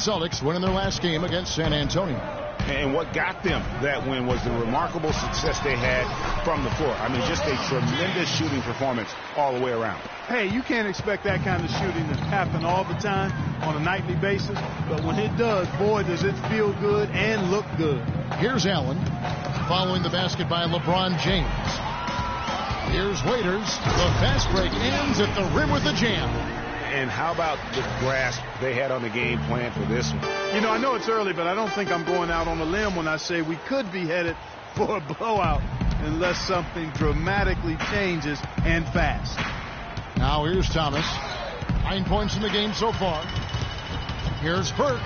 Celtics winning their last game against San Antonio. And what got them that win was the remarkable success they had from the floor. I mean, just a tremendous shooting performance all the way around. Hey, you can't expect that kind of shooting to happen all the time on a nightly basis. But when it does, boy, does it feel good and look good. Here's Allen following the basket by LeBron James. Here's Waiters. The fast break ends at the rim with a jam. And how about the grasp they had on the game plan for this one? You know, I know it's early, but I don't think I'm going out on a limb when I say we could be headed for a blowout unless something dramatically changes and fast. Now here's Thomas. 9 points in the game so far. Here's Burke.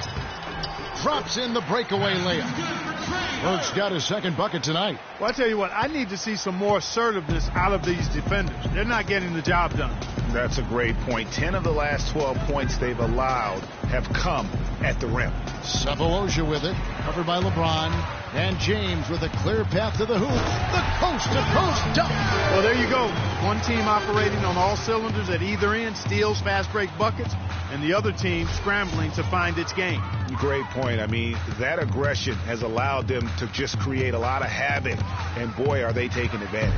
Drops in the breakaway layup. Burke's got his second bucket tonight. Well, I tell you what, I need to see some more assertiveness out of these defenders. They're not getting the job done. That's a great point. 10 of the last 12 points they've allowed have come at the rim. Sefolosha with it, covered by LeBron. And James with a clear path to the hoop. The coast-to-coast dunk. Well, there you go. One team operating on all cylinders at either end, steals fast break buckets, and the other team scrambling to find its game. Great point. I mean, that aggression has allowed them to just create a lot of havoc, and boy, are they taking advantage.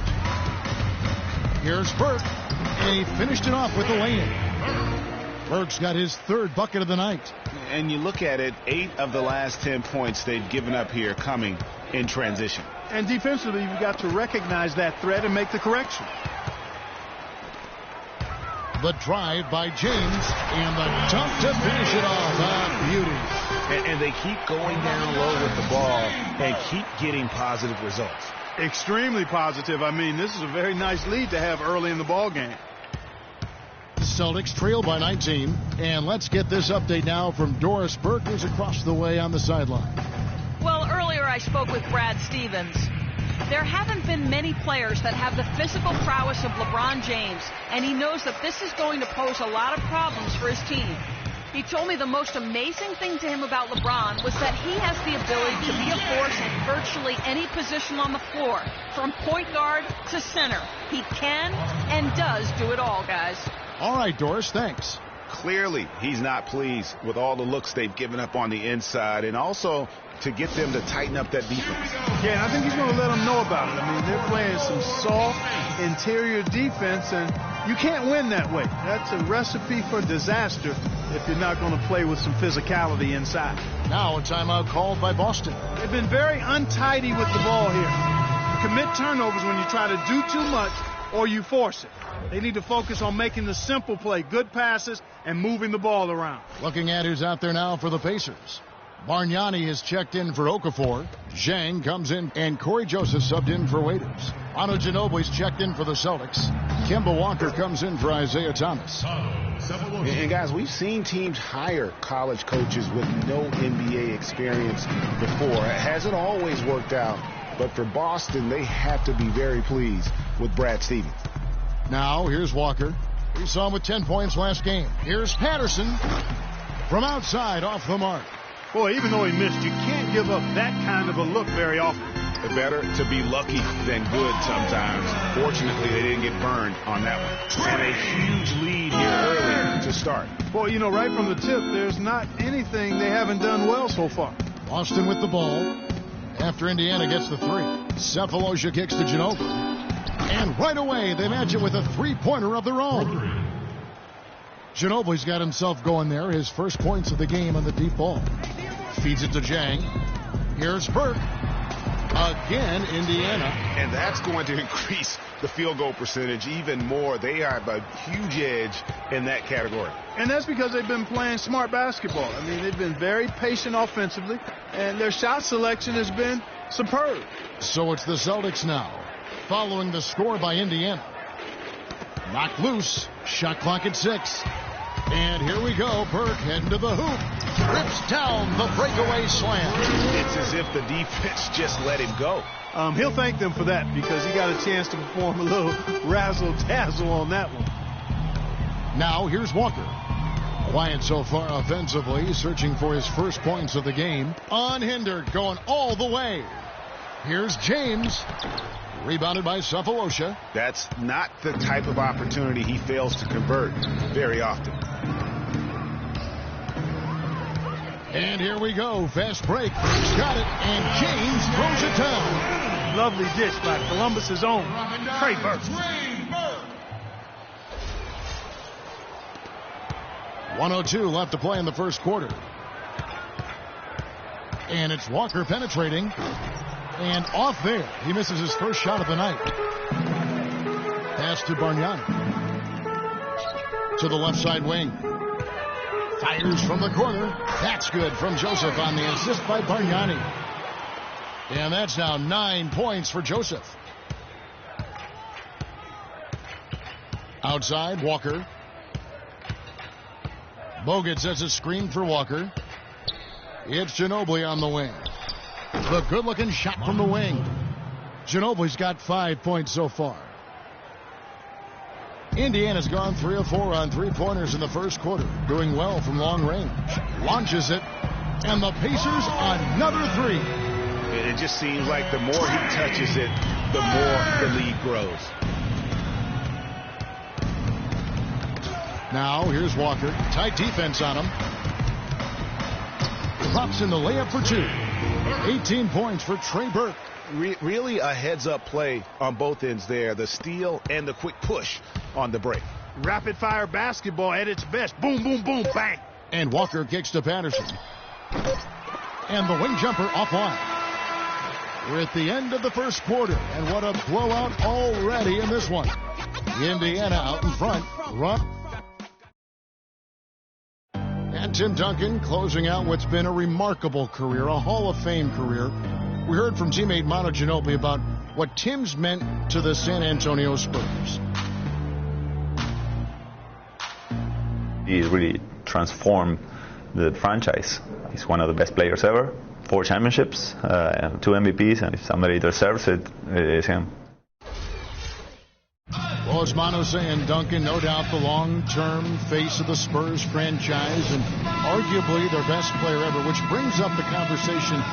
Here's Burke, and he finished it off with a lay-in. Burke's got his third bucket of the night. And you look at it, 8 of the last 10 points they've given up here coming in transition. And defensively, you've got to recognize that threat and make the correction. The drive by James, and the dunk to finish it off. A beauty. And they keep going down low with the ball and keep getting positive results. Extremely positive. I mean, this is a very nice lead to have early in the ball game. Celtics trail by 19. And let's get this update now from Doris Burke, who's across the way on the sideline. Well, earlier I spoke with Brad Stevens. There haven't been many players that have the physical prowess of LeBron James, and he knows that this is going to pose a lot of problems for his team. He told me the most amazing thing to him about LeBron was that he has the ability to be a force in virtually any position on the floor, from point guard to center. He can and does do it all, guys. All right, Doris, thanks. Clearly, he's not pleased with all the looks they've given up on the inside, and also to get them to tighten up that defense. Yeah, and I think he's going to let them know about it. I mean, they're playing some soft interior defense, and you can't win that way. That's a recipe for disaster if you're not going to play with some physicality inside. Now a timeout called by Boston. They've been very untidy with the ball here. You commit turnovers when you try to do too much or you force it. They need to focus on making the simple play, good passes, and moving the ball around. Looking at who's out there now for the Pacers. Bargnani is checked in for Okafor. Zhang comes in, and Corey Joseph subbed in for Waiters. Ano Ginobili's checked in for the Celtics. Kemba Walker comes in for Isaiah Thomas. And guys, we've seen teams hire college coaches with no NBA experience before. It hasn't always worked out, but for Boston, they have to be very pleased with Brad Stevens. Now, here's Walker. We saw him with 10 points last game. Here's Patterson from outside off the mark. Boy, even though he missed, you can't give up that kind of a look very often. Better to be lucky than good sometimes. Fortunately, they didn't get burned on that one. And a huge lead here early to start. Boy, you know, right from the tip, there's not anything they haven't done well so far. Boston with the ball after Indiana gets the three. Sefolosha kicks to Ginobili. And right away, they match it with a three-pointer of their own. Ginobili's got himself going there. His first points of the game on the deep ball. Feeds it to Zhang. Here's Burke. Again, Indiana. And that's going to increase the field goal percentage even more. They have a huge edge in that category. And that's because they've been playing smart basketball. I mean, they've been very patient offensively, and their shot selection has been superb. So it's the Celtics now, following the score by Indiana. Knocked loose. Shot clock at 6. And here we go. Burke heading to the hoop. Rips down the breakaway slam. It's as if the defense just let him go. He'll thank them for that because he got a chance to perform a little razzle-dazzle on that one. Now here's Walker. Quiet so far offensively, searching for his first points of the game. Unhindered, going all the way. Here's James. Rebounded by Sefolosha. That's not the type of opportunity he fails to convert very often. And here we go. Fast break. He's got it. And James throws it down. Lovely dish by Columbus's own Trey Burke. 1:02 left to play in the first quarter. And it's Walker penetrating. And off there. He misses his first shot of the night. Pass to Bargnani. To the left side wing. Fires from the corner. That's good from Joseph on the assist by Bargnani. And that's now 9 points for Joseph. Outside, Walker. Bogut sets a screen for Walker. It's Ginobili on the wing. The good-looking shot from the wing. Ginobili's got 5 points so far. Indiana's gone 3 of 4 on three-pointers in the first quarter. Doing well from long range. Launches it. And the Pacers another three. It just seems like the more he touches it, the more the lead grows. Now, here's Walker. Tight defense on him. Drops in the layup for 2. 18 points for Trey Burke. Really a heads-up play on both ends there. The steal and the quick push on the break. Rapid-fire basketball at its best. Boom, boom, boom, bang. And Walker kicks to Patterson. And the wing jumper offline. We're at the end of the first quarter. And what a blowout already in this one. Indiana out in front. Run. And Tim Duncan closing out what's been a remarkable career, a Hall of Fame career. We heard from teammate Manu Ginobili about what Tim's meant to the San Antonio Spurs. He really transformed the franchise. He's one of the best players ever. 4 championships, 2 MVPs, and if somebody deserves it, it's him. Well, as Manu saying, Duncan, no doubt the long-term face of the Spurs franchise and arguably their best player ever, which brings up the conversation,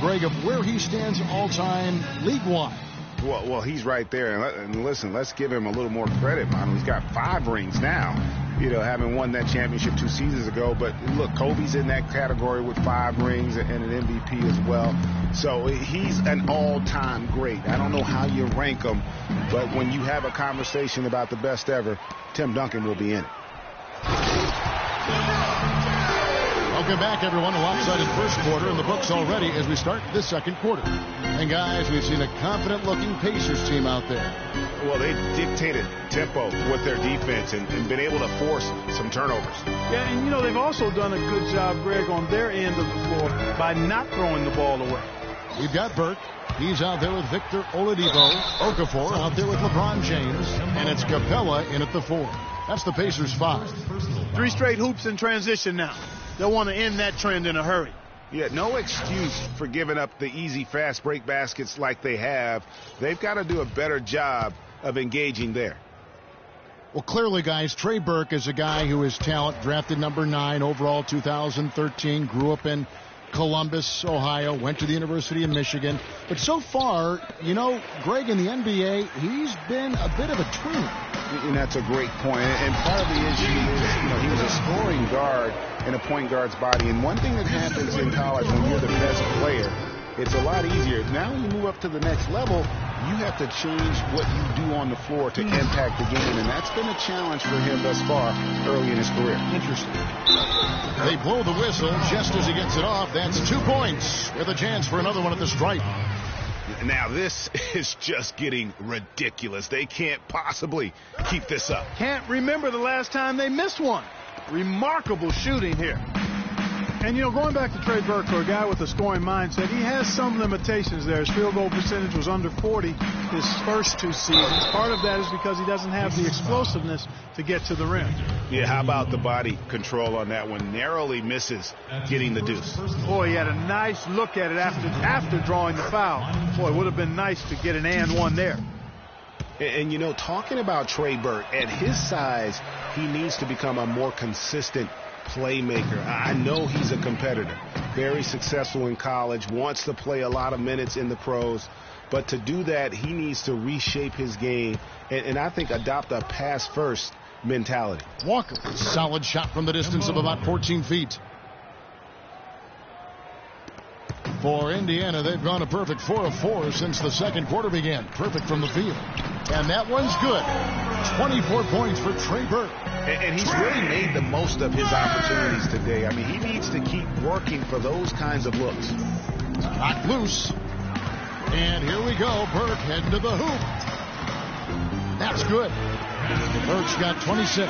Greg, of where he stands all-time league-wide. Well, he's right there. And listen, let's give him a little more credit, Manu. He's got 5 rings now, having won that championship 2 seasons ago. But look, Kobe's in that category with 5 rings and an MVP as well. So he's an all-time great. I don't know how you rank him, but when you have a conversation about the best ever, Tim Duncan will be in it. Welcome back, everyone. A lopsided first quarter in the books already as we start this second quarter. And, guys, we've seen a confident-looking Pacers team out there. Well, they dictated tempo with their defense and been able to force some turnovers. Yeah, and, they've also done a good job, Greg, on their end of the floor by not throwing the ball away. We've got Burke. He's out there with Victor Oladipo. Okafor out there with LeBron James. And it's Capella in at the 4. That's the Pacers' 5. 3 straight hoops in transition now. They'll want to end that trend in a hurry. Yeah, no excuse for giving up the easy fast break baskets like they have. They've got to do a better job of engaging there. Well, clearly, guys, Trey Burke is a guy who is talent, drafted number 9 overall 2013, grew up in Columbus, Ohio, went to the University of Michigan. But so far, Greg, in the NBA, he's been a bit of a tweener. And that's a great point. And part of the issue is, he was a scoring guard in a point guard's body. And one thing that happens in college when you're the best player, it's a lot easier. Now you move up to the next level, you have to change what you do on the floor to impact the game. And that's been a challenge for him thus far early in his career. Interesting. They blow the whistle just as he gets it off. That's 2 points with a chance for another one at the stripe. Now this is just getting ridiculous. They can't possibly keep this up. Can't remember the last time they missed one. Remarkable shooting here. And, going back to Trey Burke, for a guy with a scoring mindset, he has some limitations there. His field goal percentage was under 40 his first 2 seasons. Part of that is because he doesn't have the explosiveness to get to the rim. Yeah, how about the body control on that one? Narrowly misses getting the deuce. Boy, he had a nice look at it after drawing the foul. Boy, it would have been nice to get an and one there. And, talking about Trey Burke, at his size, he needs to become a more consistent playmaker. I know he's a competitor, very successful in college, wants to play a lot of minutes in the pros, but to do that, he needs to reshape his game and I think adopt a pass-first mentality. Walker, solid shot from the distance of about 14 feet. For Indiana, they've gone a perfect 4 of 4 since the second quarter began. Perfect from the field. And that one's good. 24 points for Trey Burke. And he's really made the most of his opportunities today. I mean, he needs to keep working for those kinds of looks. Knocked loose. And here we go. Burke heading to the hoop. That's good. Burke's got 26.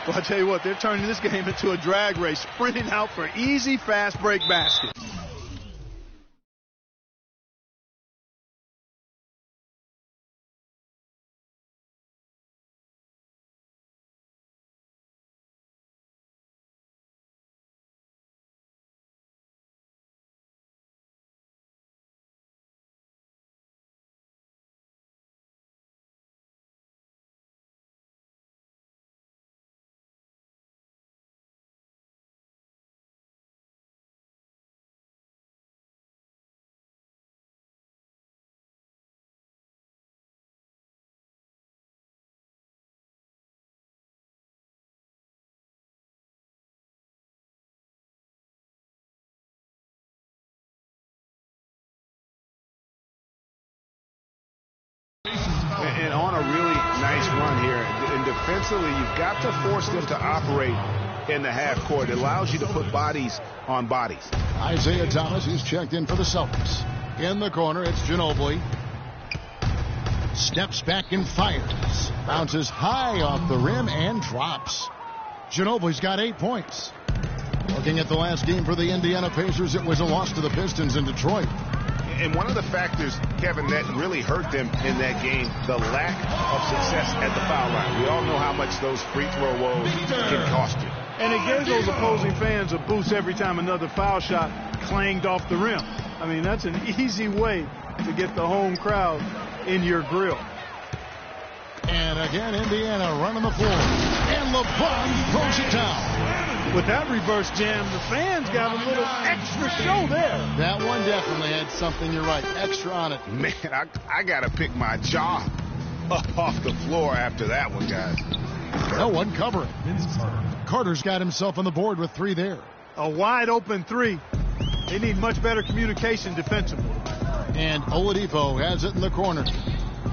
Well, I tell you what, they're turning this game into a drag race, sprinting out for easy, fast break baskets. And on a really nice run here. And defensively, you've got to force them to operate in the half court. It allows you to put bodies on bodies. Isaiah Thomas, who's checked in for the Celtics. In the corner, it's Ginobili. Steps back and fires. Bounces high off the rim and drops. Ginobili's got 8 points. Looking at the last game for the Indiana Pacers, it was a loss to the Pistons in Detroit. And one of the factors, Kevin, that really hurt them in that game, the lack of success at the foul line. We all know how much those free throw woes can cost you. And it gives those opposing fans a boost every time another foul shot clanged off the rim. I mean, that's an easy way to get the home crowd in your grill. And again, Indiana running the floor. And LeBron throws it down. With that reverse jam, the fans got a little extra show there. That one definitely had something, you're right, extra on it. Man, I got to pick my jaw up off the floor after that one, guys. No one covering. Carter's got himself on the board with 3 there. A wide open 3. They need much better communication defensively. And Oladipo has it in the corner.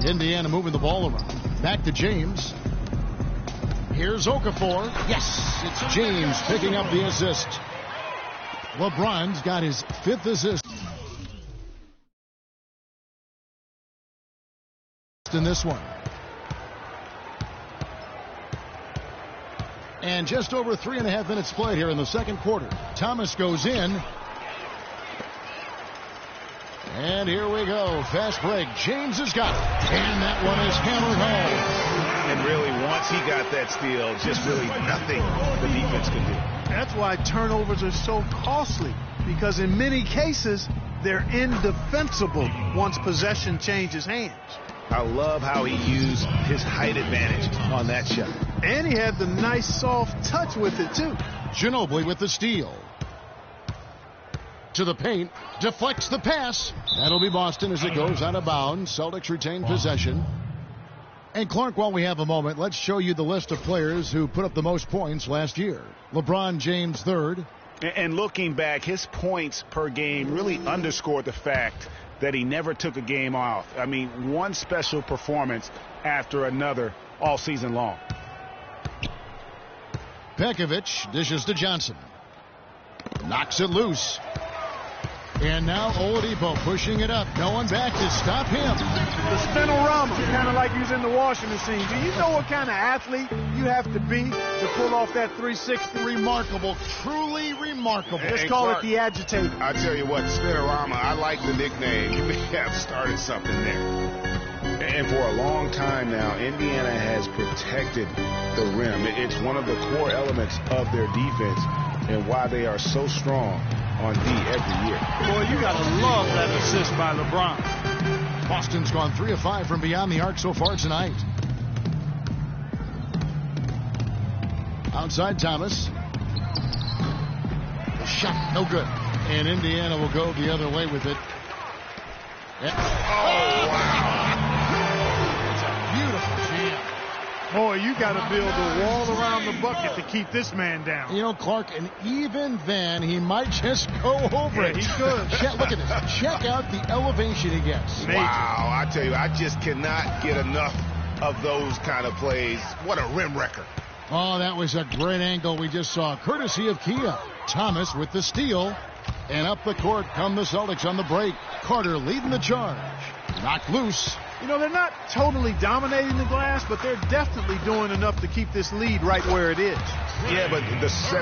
Indiana moving the ball around. Back to James. Here's Okafor. Yes, it's James picking up the assist. LeBron's got his 5th assist in this one. And just over 3.5 minutes played here in the second quarter. Thomas goes in. And here we go. Fast break. James has got it. And that one is hammered home. And really, once he got that steal, just really nothing the defense could do. That's why turnovers are so costly, because in many cases, they're indefensible once possession changes hands. I love how he used his height advantage on that shot. And he had the nice soft touch with it, too. Ginobili with the steal. To the paint, deflects the pass. That'll be Boston as it goes out of bounds. Celtics retain possession. And Clark, while we have a moment, let's show you the list of players who put up the most points last year. LeBron James 3rd. And looking back, his points per game really underscored the fact that he never took a game off. I mean, one special performance after another all season long. Pekovic dishes to Johnson. Knocks it loose. And now Oladipo pushing it up. No one back to stop him. The spinorama, kind of like he was in the washing machine. Do you know what kind of athlete you have to be to pull off that 360? Remarkable, truly remarkable. Let's call it the agitator. I tell you what, spinorama, I like the nickname. You may have started something there. And for a long time now, Indiana has protected the rim. It's one of the core elements of their defense and why they are so strong on D every year. Boy, you got to love that assist by LeBron. Boston's gone 3 of 5 from beyond the arc so far tonight. Outside Thomas. The shot, no good. And Indiana will go the other way with it. Oh, wow. It's a beautiful jam. Boy, you got to build a wall around the bucket to keep this man down. You know, Clark, and even then, he might just go over it. He could. Look at this. Check out the elevation he gets. Major. Wow, I tell you, I just cannot get enough of those kind of plays. What a rim wrecker. Oh, that was a great angle we just saw, courtesy of Kia. Thomas with the steal. And up the court come the Celtics on the break. Carter leading the charge. Knocked loose. You know, they're not totally dominating the glass, but they're definitely doing enough to keep this lead right where it is. Yeah, but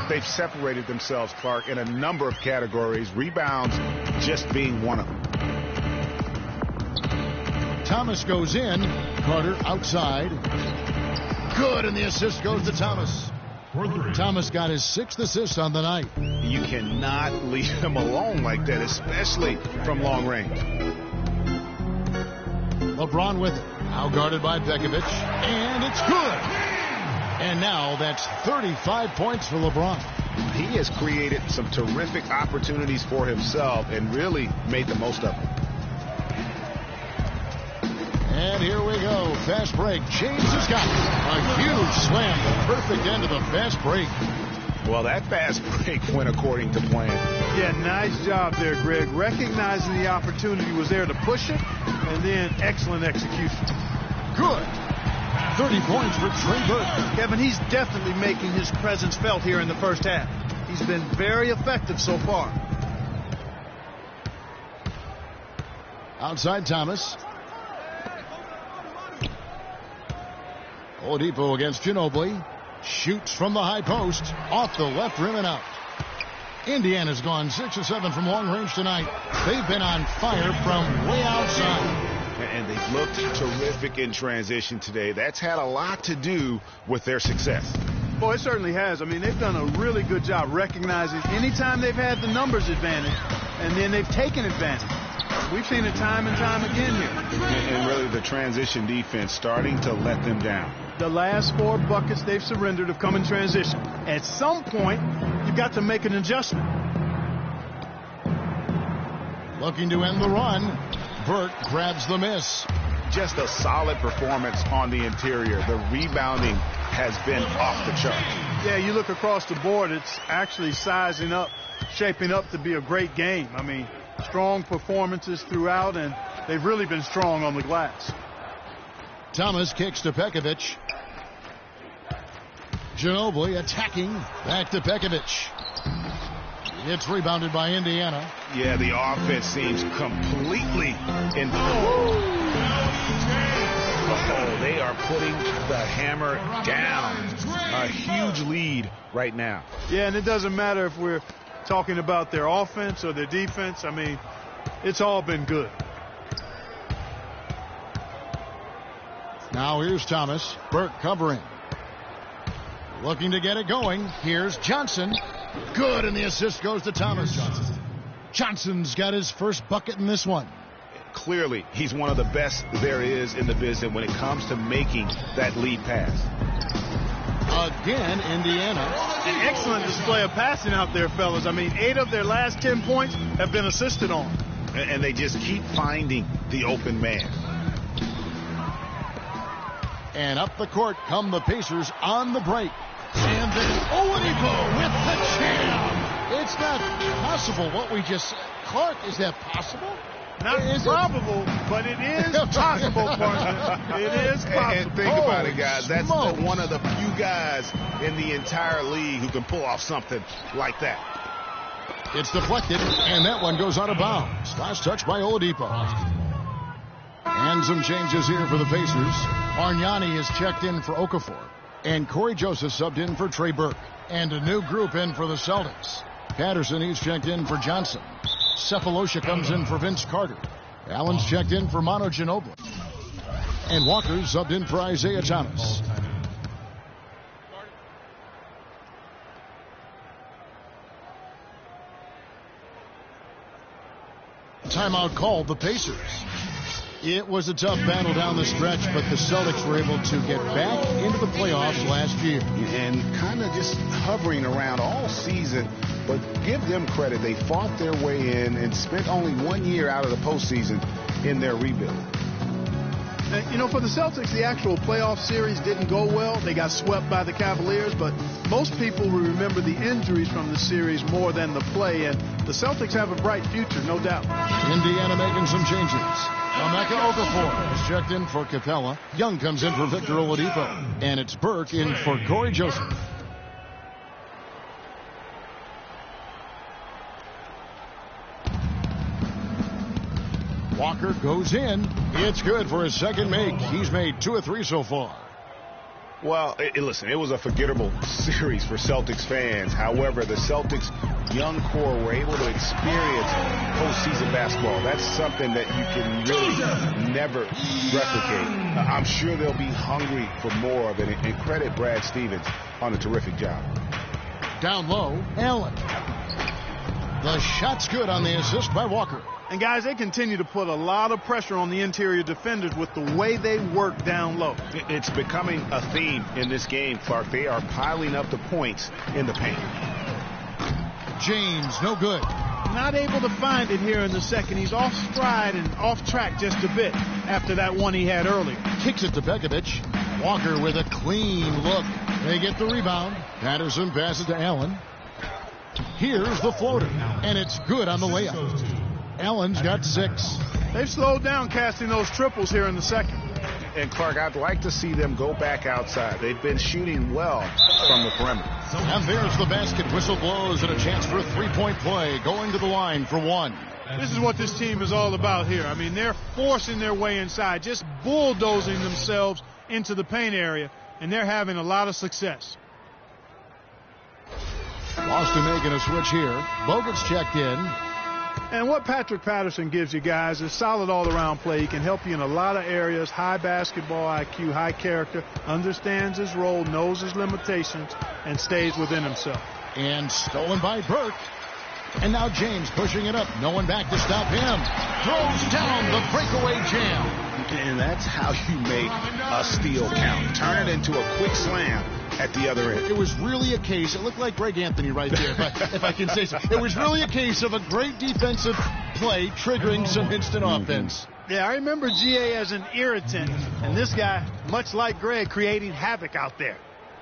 they've separated themselves, Clark, in a number of categories. Rebounds just being one of them. Thomas goes in. Carter outside. Good, and the assist goes to Thomas. Thomas got his 6th assist on the night. You cannot leave him alone like that, especially from long range. LeBron with it. Now guarded by Pekovic. And it's good. And now that's 35 points for LeBron. He has created some terrific opportunities for himself and really made the most of them. And here we go. Fast break. James has got it. A huge slam. The perfect end of the fast break. Well, that fast break went according to plan. Yeah, nice job there, Greg. Recognizing the opportunity was there to push it, and then excellent execution. Good. 30 points for Trey Burke. Kevin, he's definitely making his presence felt here in the first half. He's been very effective so far. Outside Thomas. Oladipo against Ginobili. Shoots from the high post. Off the left rim and out. Indiana's gone 6 of 7 from long range tonight. They've been on fire from way outside. And they've looked terrific in transition today. That's had a lot to do with their success. Boy, it certainly has. I mean, they've done a really good job recognizing anytime they've had the numbers advantage, and then they've taken advantage. We've seen it time and time again here. And really the transition defense starting to let them down. The last 4 buckets they've surrendered have come in transition. At some point, you've got to make an adjustment. Looking to end the run. Burke grabs the miss. Just a solid performance on the interior. The rebounding has been off the charts. Yeah, you look across the board, it's actually sizing up, shaping up to be a great game. I mean, strong performances throughout, and they've really been strong on the glass. Thomas kicks to Pekovic. Ginobili attacking. Back to Pekovic. It's rebounded by Indiana. Yeah, the offense seems completely in. Oh, they are putting the hammer down. A huge lead right now. Yeah, and it doesn't matter if we're talking about their offense or their defense. I mean, it's all been good. Now here's Thomas. Burke covering. Looking to get it going. Here's Johnson. Good, and the assist goes to Thomas. Johnson's got his first bucket in this one. Clearly, he's one of the best there is in the business when it comes to making that lead pass. Again, Indiana. An excellent display of passing out there, fellas. I mean, 8 of their last 10 points have been assisted on. And they just keep finding the open man. And up the court come the Pacers on the break. And then Oladipo with the jam. It's not possible what we just said. Clark, is that possible? Not probable, but it is possible, partner. It is possible. And think about it, guys. That's smokes. one of the few guys in the entire league who can pull off something like that. It's deflected, and that one goes out of bounds. Last touch by Oladipo. And some changes here for the Pacers. Bargnani is checked in for Okafor. And Corey Joseph subbed in for Trey Burke. And a new group in for the Celtics. Patterson, he's checked in for Johnson. Cephalosha comes in for Vince Carter. Allen's checked in for Manu Ginobili. And Walker's subbed in for Isaiah Thomas. Timeout called the Pacers. It was a tough battle down the stretch, but the Celtics were able to get back into the playoffs last year. And kind of just hovering around all season, but give them credit. They fought their way in and spent only 1 year out of the postseason in their rebuild. And, for the Celtics, the actual playoff series didn't go well. They got swept by the Cavaliers, but most people will remember the injuries from the series more than the play, and the Celtics have a bright future, no doubt. Indiana making some changes. Emeka Okafor is checked in for Capella. Young comes in for Victor Oladipo, and it's Burke in for Corey Joseph. Walker goes in. It's good for his second make. He's made 2 of 3 so far. Well, listen, it was a forgettable series for Celtics fans. However, the Celtics' young core were able to experience postseason basketball. That's something that you can really never replicate. I'm sure they'll be hungry for more of it. And credit Brad Stevens on a terrific job. Down low, Allen. The shot's good on the assist by Walker. And, guys, they continue to put a lot of pressure on the interior defenders with the way they work down low. It's becoming a theme in this game, Clark. They are piling up the points in the paint. James, no good. Not able to find it here in the second. He's off stride and off track just a bit after that one he had earlier. Kicks it to Begovic. Walker with a clean look. They get the rebound. Patterson passes to Allen. Here's the floater, and it's good on the layup. Allen's got 6. They've slowed down casting those triples here in the second. And, Clark, I'd like to see them go back outside. They've been shooting well from the perimeter. And there's the basket. Whistle blows and a chance for a three-point play. Going to the line for 1. This is what this team is all about here. I mean, they're forcing their way inside, just bulldozing themselves into the paint area, and they're having a lot of success. Boston making a switch here. Bogut's checked in. And what Patrick Patterson gives you guys is solid all-around play. He can help you in a lot of areas. High basketball IQ, high character, understands his role, knows his limitations, and stays within himself. And stolen by Burke. And now James pushing it up. No one back to stop him. Throws down the breakaway jam. And that's how you make a steal count. Turn it into a quick slam at the other end. It was really a case. It looked like Greg Anthony right there, if I can say so. It was really a case of a great defensive play triggering some instant offense. Yeah, I remember GA as an irritant, and this guy, much like Greg, creating havoc out there.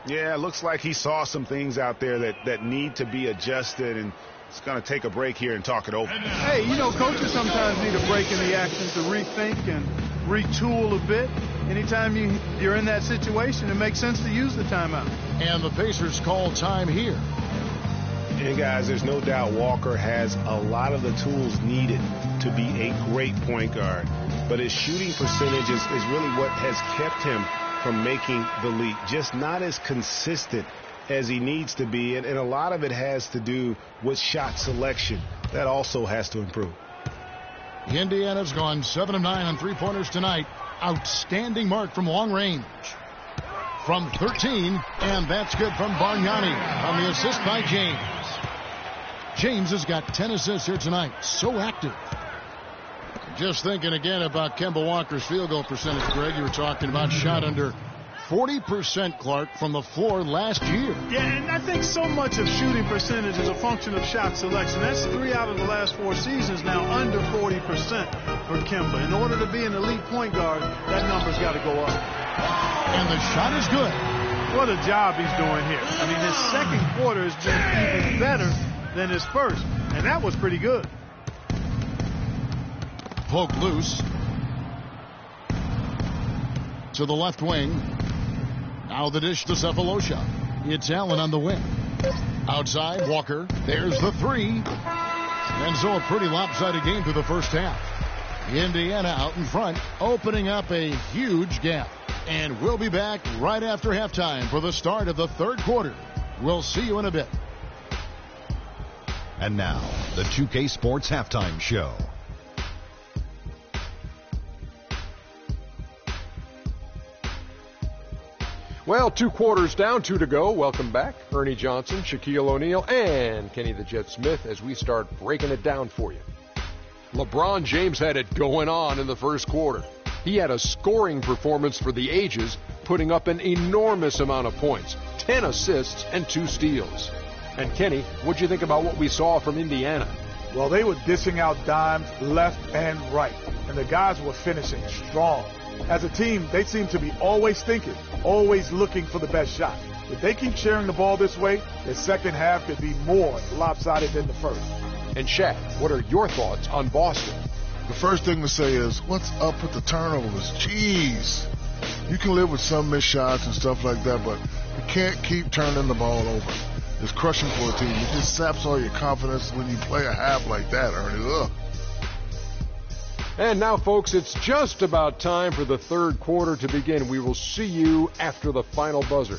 Yeah, it looks like he saw some things out there that need to be adjusted, and it's going to take a break here and talk it over. Hey, coaches sometimes need a break in the action to rethink and retool a bit. Anytime you're in that situation, it makes sense to use the timeout. And the Pacers call time here. And, guys, there's no doubt Walker has a lot of the tools needed to be a great point guard. But his shooting percentage is really what has kept him from making the leap. Just not as consistent as he needs to be. And a lot of it has to do with shot selection. That also has to improve. Indiana's gone 7 of 9 on three-pointers tonight. Outstanding mark from long range. From 13, and that's good from Bargnani on the assist by James. James has got 10 assists here tonight. So active. Just thinking again about Kemba Walker's field goal percentage, Greg. You were talking about shot under 40%, Clark, from the floor last year. Yeah, and I think so much of shooting percentage is a function of shot selection. That's 3 out of the last 4 seasons now under 40% for Kemba. In order to be an elite point guard, that number's got to go up. And the shot is good. What a job he's doing here. I mean, his second quarter has been even better than his first, and that was pretty good. Poke loose. To the left wing. Now the dish to Cephalosha. It's Allen on the wing. Outside, Walker. There's the 3. And so a pretty lopsided game through the first half. Indiana out in front, opening up a huge gap. And we'll be back right after halftime for the start of the third quarter. We'll see you in a bit. And now, the 2K Sports Halftime Show. Well, 2 quarters down, 2 to go. Welcome back. Ernie Johnson, Shaquille O'Neal, and Kenny the Jet Smith as we start breaking it down for you. LeBron James had it going on in the first quarter. He had a scoring performance for the ages, putting up an enormous amount of points, 10 assists and 2 steals. And Kenny, what'd you think about what we saw from Indiana? Well, they were dishing out dimes left and right, and the guys were finishing strong. As a team, they seem to be always thinking, always looking for the best shot. If they keep sharing the ball this way, the second half could be more lopsided than the first. And Shaq, what are your thoughts on Boston? The first thing to say is, what's up with the turnovers? Jeez. You can live with some missed shots and stuff like that, but you can't keep turning the ball over. It's crushing for a team. It just saps all your confidence when you play a half like that, Ernie. Ugh. And now, folks, it's just about time for the third quarter to begin. We will see you after the final buzzer.